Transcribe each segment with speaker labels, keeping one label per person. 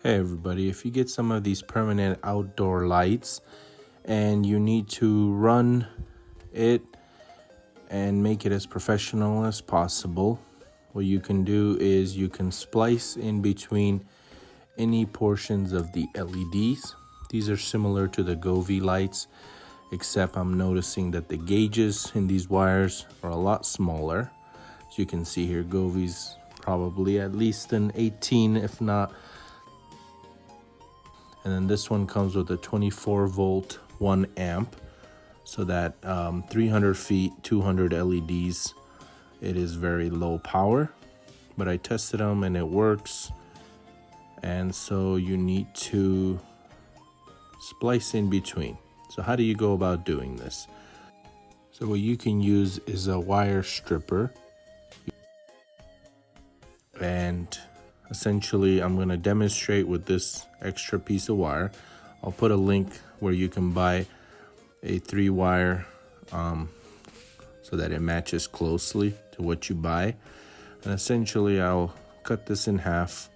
Speaker 1: Hey everybody, if you get some of these permanent outdoor lights and you need to run it and make it as professional as possible, what you can do is you can splice in between any portions of the LEDs. These are similar to the Govee lights, except I'm noticing that the gauges in these wires are a lot smaller. As you can see here, Govee's probably at least an 18, if not. And then this one comes with a 24 volt, 1 amp. So that 300 feet, 200 LEDs, it is very low power. But I tested them and it works. And so you need to splice in between. So how do you go about doing this? So what you can use is a wire stripper. And essentially, I'm going to demonstrate with this extra piece of wire. I'll put a link where you can buy a 3-wire so that it matches closely to what you buy. And essentially, I'll cut this in half.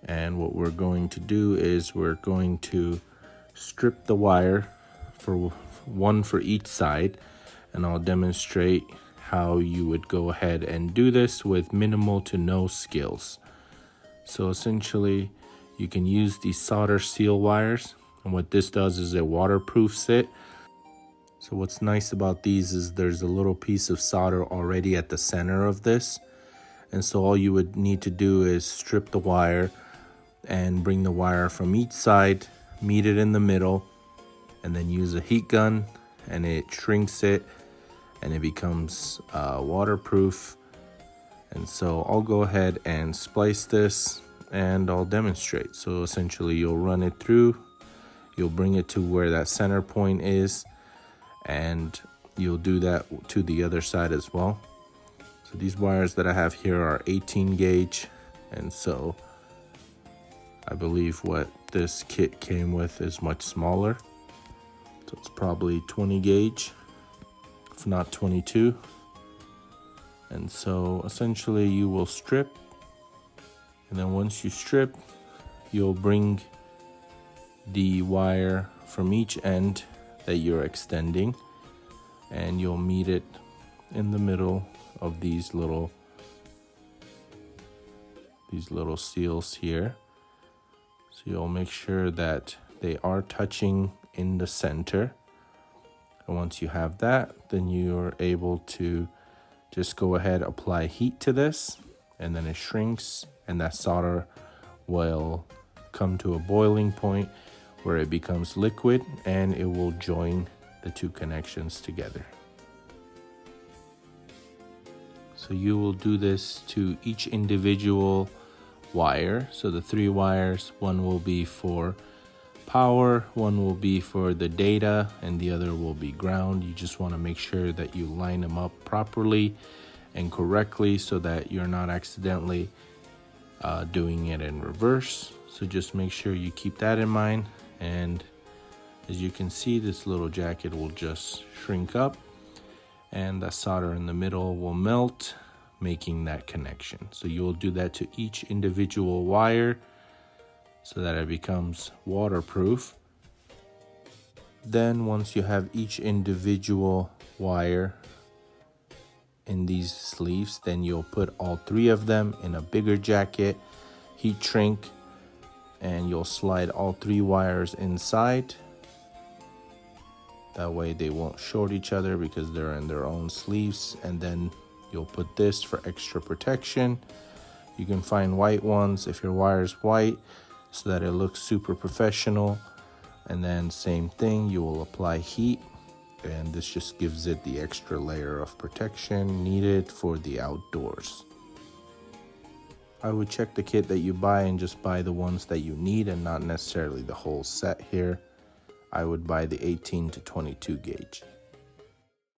Speaker 1: And what we're going to do is we're going to strip the wire for one for each side. And I'll demonstrate how you would go ahead and do this with minimal to no skills. So essentially, you can use these solder seal wires, and what this does is it waterproofs it. So what's nice about these is there's a little piece of solder already at the center of this, and so all you would need to do is strip the wire and bring the wire from each side, meet it in the middle, and then use a heat gun, and it shrinks it and it becomes waterproof. And so I'll go ahead and splice this and I'll demonstrate. So essentially you'll run it through, you'll bring it to where that center point is, and you'll do that to the other side as well. So these wires that I have here are 18 gauge, and so I believe what this kit came with is much smaller. So it's probably 20 gauge. If not 22. And so essentially you will strip, and then once you strip, you'll bring the wire from each end that you're extending, and you'll meet it in the middle of these little seals here. So you'll make sure that they are touching in the center. And once you have that, then you're able to just go ahead, apply heat to this, and then it shrinks, and that solder will come to a boiling point where it becomes liquid, and it will join the two connections together. So you will do this to each individual wire. So the 3 wires, one will be for power, one will be for the data, and the other will be ground. You just want to make sure that you line them up properly and correctly so that you're not accidentally doing it in reverse. So just make sure you keep that in mind. And as you can see, this little jacket will just shrink up and the solder in the middle will melt, making that connection. So you'll do that to each individual wire so that it becomes waterproof. Then once you have each individual wire in these sleeves, then you'll put all 3 of them in a bigger jacket, heat shrink, and you'll slide all 3 wires inside. That way they won't short each other because they're in their own sleeves. And then you'll put this for extra protection. You can find white ones if your wire is white, so that it looks super professional. And then same thing, you will apply heat, and this just gives it the extra layer of protection needed for the outdoors. I would check the kit that you buy and just buy the ones that you need and not necessarily the whole set here. I would buy the 18 to 22 gauge.